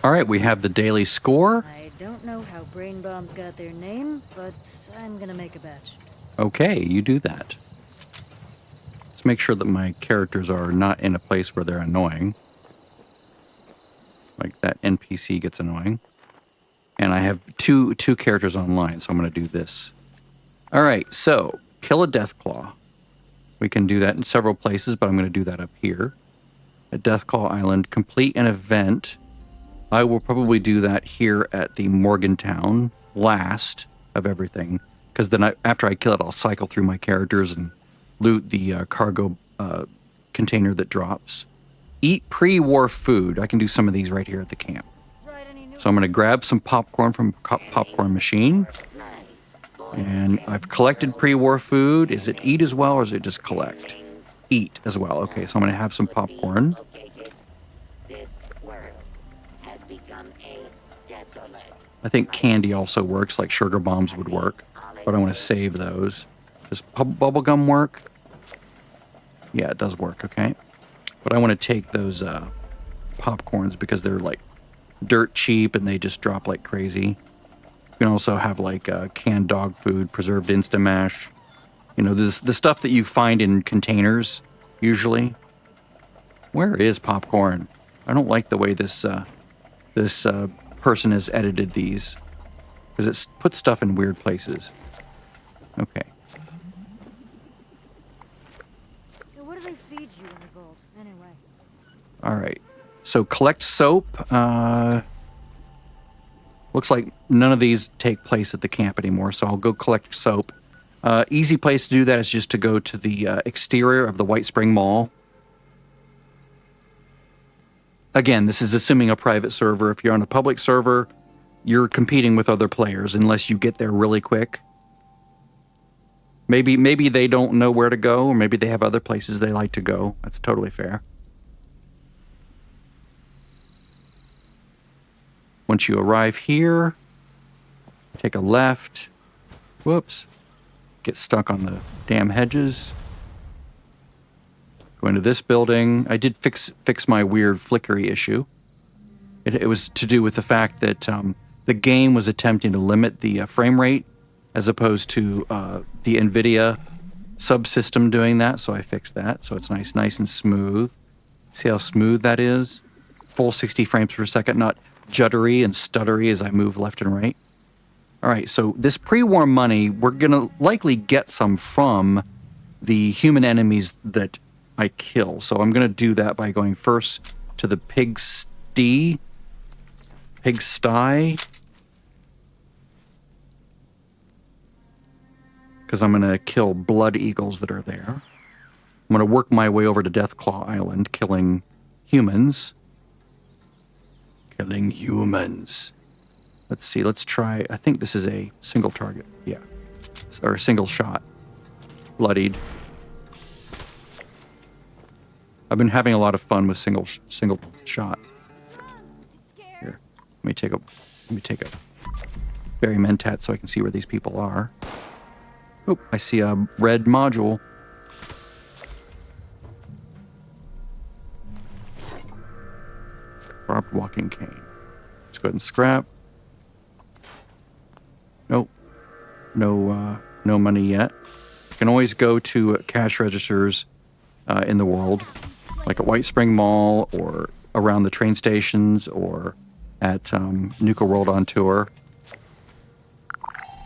All right, we have the daily score. I don't know how brain bombs got their name, but I'm gonna make a batch. Okay, you do that. Let's make sure that my characters are not in a place where they're annoying. Like that NPC gets annoying. And I have two characters online, so I'm going to do this. All right, so kill a Deathclaw. We can do that in several places, but I'm going to do that up here. At Deathclaw Island, complete an event. I will probably do that here at the Morgantown, last of everything. Because then after I kill it, I'll cycle through my characters and loot the cargo container that drops. Eat pre-war food. I can do some of these right here at the camp. So I'm going to grab some popcorn from popcorn machine. And I've collected pre-war food. Is it eat as well, or is it just collect? Eat as well. Okay, so I'm going to have some popcorn. I think candy also works, like sugar bombs would work. But I want to save those. Does bubblegum work? Yeah, it does work, okay. But I want to take those popcorns because they're like dirt cheap and they just drop like crazy. You can also have like canned dog food, preserved Instamash. You know, the stuff that you find in containers, usually. Where is popcorn? I don't like the way this person has edited these. Because it puts stuff in weird places. Okay. What do they feed you in the vault, anyway? All right. So collect soap. Looks like none of these take place at the camp anymore, so I'll go collect soap. Easy place to do that is just to go to the exterior of the White Spring Mall. Again, this is assuming a private server. If you're on a public server, you're competing with other players unless you get there really quick. Maybe they don't know where to go, or maybe they have other places they like to go. That's totally fair. Once you arrive here, take a left. Whoops. Get stuck on the damn hedges. Go into this building. I did fix my weird flickery issue. It was to do with the fact that the game was attempting to limit the frame rate as opposed to the NVIDIA subsystem doing that, so I fixed that. So it's nice and smooth. See how smooth that is? Full 60 frames per second, not juddery and stuttery as I move left and right. All right, so this pre-war money, we're going to likely get some from the human enemies that I kill. So I'm going to do that by going first to the pigsty. Because I'm going to kill blood eagles that are there. I'm going to work my way over to Deathclaw Island, killing humans. Let's see, let's try, I think this is a single target. Yeah. Or a single shot. Bloodied. I've been having a lot of fun with single shot. Here, let me take a berry mentat so I can see where these people are. Oh, I see a red module. Barbed walking cane. Let's go ahead and scrap. Nope. No money yet. You can always go to cash registers in the world, like at White Spring Mall or around the train stations or at Nuka World on Tour.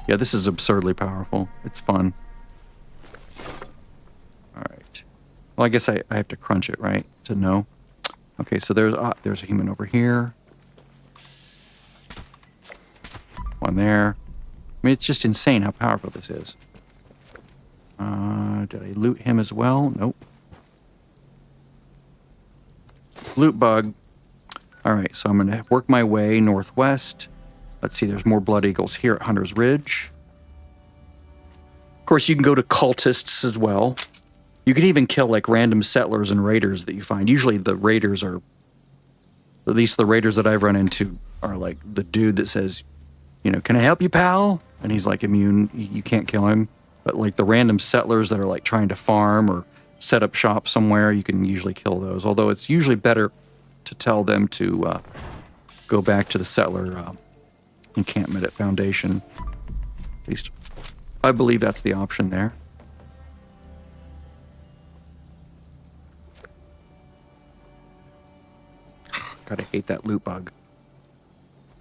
Yeah, this is absurdly powerful. It's fun. All right. Well, I guess I have to crunch it, right, to know. Okay, so there's a human over here. One there. I mean, it's just insane how powerful this is. Did I loot him as well? Nope. Loot bug. All right, so I'm going to work my way northwest. Let's see, there's more blood eagles here at Hunter's Ridge. Of course, you can go to cultists as well. You can even kill like random settlers and raiders that you find. Usually the raiders are, at least the raiders that I've run into are like the dude that says, you know, can I help you, pal? And he's like immune, you can't kill him. But like the random settlers that are like trying to farm or set up shop somewhere, you can usually kill those. Although it's usually better to tell them to go back to the settler encampment at Foundation. At least I believe that's the option there. God, I hate that loot bug.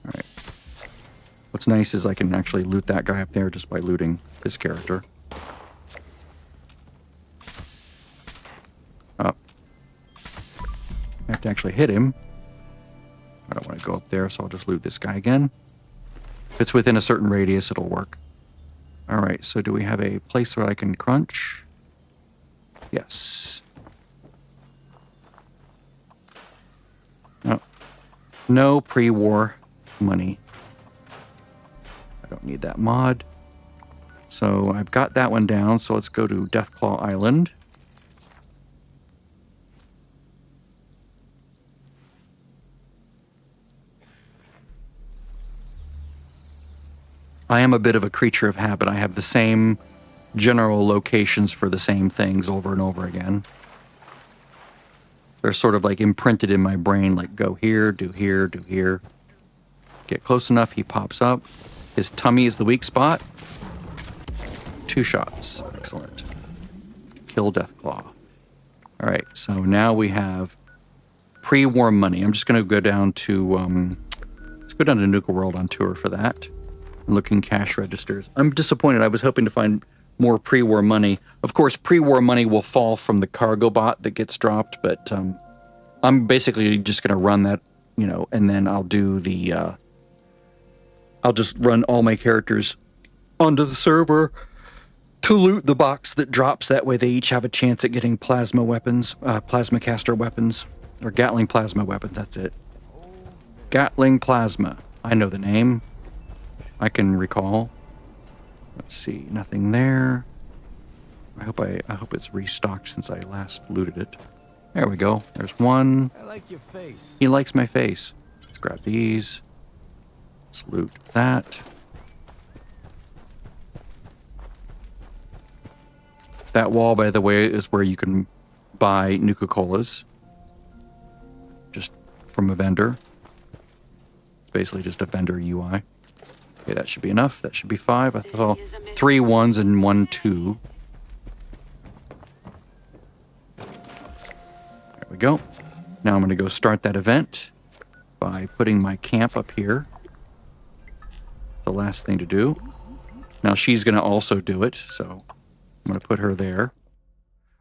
All right. What's nice is I can actually loot that guy up there just by looting his character. Up. I have to actually hit him. I don't want to go up there, so I'll just loot this guy again. If it's within a certain radius, it'll work. All right, so do we have a place where I can crunch? Yes. Oh. No pre-war money. I don't need that mod. So I've got that one down, so let's go to Deathclaw Island. I am a bit of a creature of habit. I have the same general locations for the same things over and over again. They're sort of like imprinted in my brain, like go here, do here, do here. Get close enough, he pops up. His tummy is the weak spot. 2 shots. Excellent. Kill Deathclaw. All right, so now we have pre-war money. I'm just going to go down to, let's go down to Nuka World on tour for that. Looking cash registers. I'm disappointed. I was hoping to find more pre-war money. Of course, pre-war money will fall from the cargo bot that gets dropped, but I'm basically just going to run that, you know, and then I'll do the, I'll just run all my characters onto the server to loot the box that drops. That way they each have a chance at getting plasma weapons, plasma caster weapons, or Gatling plasma weapons. That's it. Gatling plasma. I know the name. I can recall. Let's see, nothing there. I hope it's restocked since I last looted it. There we go. There's one. I like your face. He likes my face. Let's grab these. Let's loot that. That wall, by the way, is where you can buy Nuka Colas. Just from a vendor. It's basically just a vendor UI. Okay, that should be enough. That should be 5. I saw 3 1s and 1 2. There we go. Now I'm going to go start that event by putting my camp up here. The last thing to do. Now she's going to also do it, so I'm going to put her there.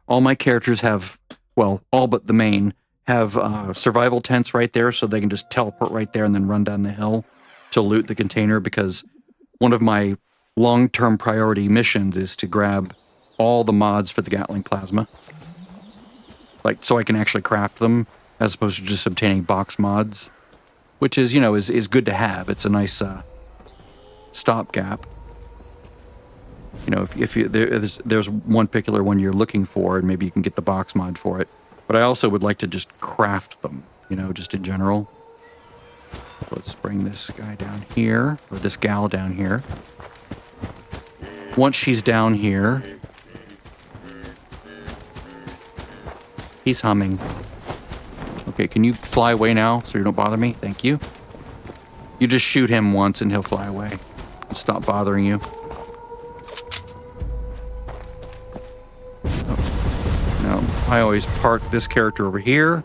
All my characters have, well, all but the main, have survival tents right there, so they can just teleport right there and then run down the hill to loot the container, because one of my long-term priority missions is to grab all the mods for the Gatling plasma. Like, so I can actually craft them as opposed to just obtaining box mods, which is, you know, is good to have. It's a nice stopgap. You know, if you, there's one particular one you're looking for, and maybe you can get the box mod for it. But I also would like to just craft them, you know, just in general. Let's bring this guy down here, or this gal down here. Once she's down here, he's humming. Okay, can you fly away now so you don't bother me? Thank you. You just shoot him once and he'll fly away and stop bothering you. Oh. No, I always park this character over here.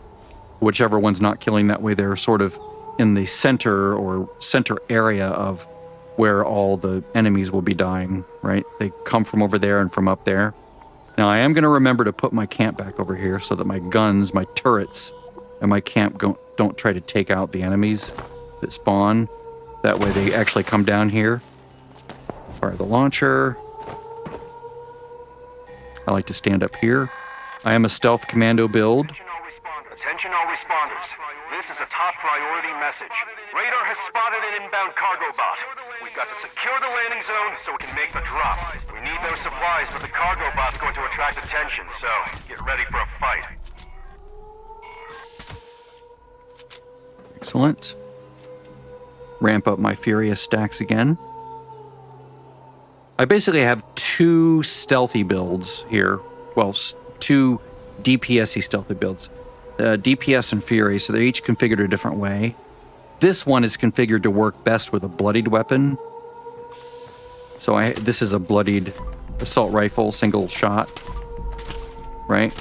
Whichever one's not killing, that way they're sort of in the center or center area of where all the enemies will be dying, right? They come from over there and from up there. Now, I am going to remember to put my camp back over here so that my guns, my turrets, and my camp don't try to take out the enemies that spawn. That way they actually come down here. Fire the launcher. I like to stand up here. I am a stealth commando build. Attention all responders. This is a top priority message. Radar has spotted an inbound cargo bot. We've got to secure the landing zone so we can make the drop. We need those supplies, but the cargo bot's going to attract attention, so get ready for a fight. Excellent. Ramp up my Furious stacks again. I basically have 2 stealthy builds here. Well, 2 DPS-y stealthy builds. DPS and Fury, so they're each configured a different way. This one is configured to work best with a bloodied weapon. So this is a bloodied assault rifle, single shot, right?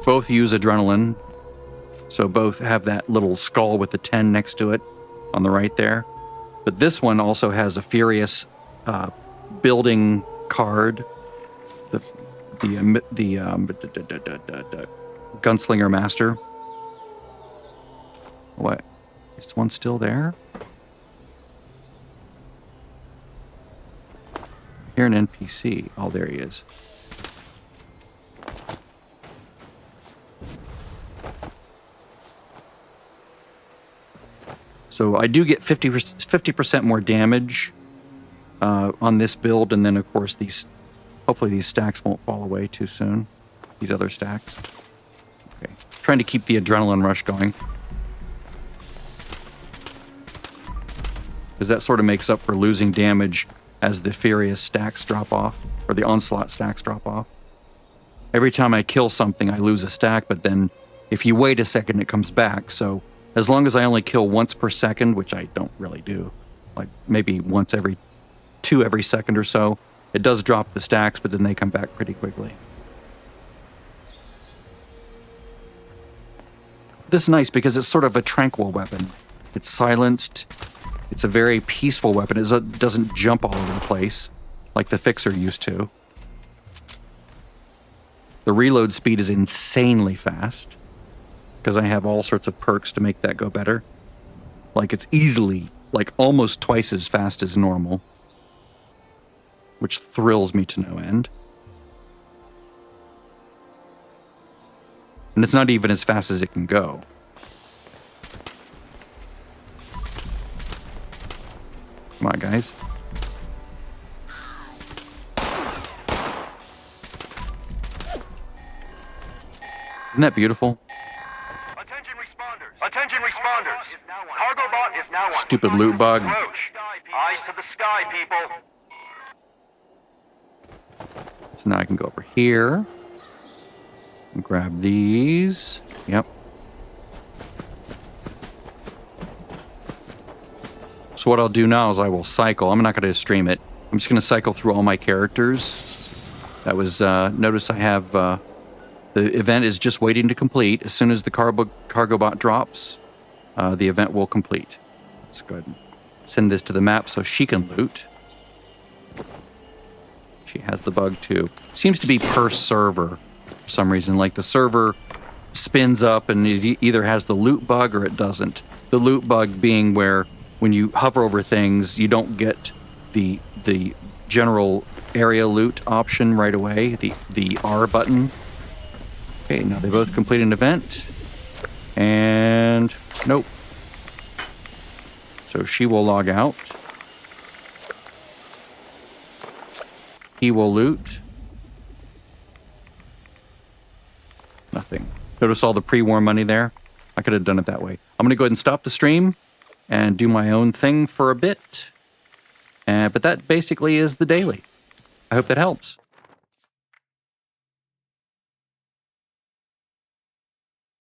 Both use adrenaline. So both have that little skull with the 10 next to it on the right there. But this one also has a furious building card. The Gunslinger Master. What? Is one still there? Here an NPC. Oh, there he is. So I do get 50% more damage on this build, and then of course hopefully these stacks won't fall away too soon. These other stacks. Okay, trying to keep the adrenaline rush going, because that sort of makes up for losing damage as the furious stacks drop off, or the onslaught stacks drop off. Every time I kill something, I lose a stack, but then if you wait a second, it comes back. So as long as I only kill once per second, which I don't really do, like maybe once every second or so, it does drop the stacks, but then they come back pretty quickly. This is nice because it's sort of a tranquil weapon. It's silenced. It's a very peaceful weapon. It doesn't jump all over the place like the Fixer used to. The reload speed is insanely fast because I have all sorts of perks to make that go better. Like it's easily, like almost twice as fast as normal, which thrills me to no end. And it's not even as fast as it can go. Come on, guys. Isn't that beautiful? Attention responders. Attention responders. Cargo bot is now on. Stupid loot bug. Approach. Eyes to the sky, people. So now I can go over here and grab these. Yep. So what I'll do now is I will cycle. I'm not going to stream it. I'm just going to cycle through all my characters. That was, notice I have, the event is just waiting to complete. As soon as the cargo bot drops, the event will complete. Let's go ahead and send this to the map so she can loot. She has the bug too. Seems to be per server for some reason. Like the server spins up and it either has the loot bug or it doesn't. The loot bug being where when you hover over things, you don't get the general area loot option right away, the R button. Okay, now they both complete an event. And nope. So she will log out. He will loot. Nothing. Notice all the pre-war money there? I could have done it that way. I'm going to go ahead and stop the stream and do my own thing for a bit. But that basically is the daily. I hope that helps.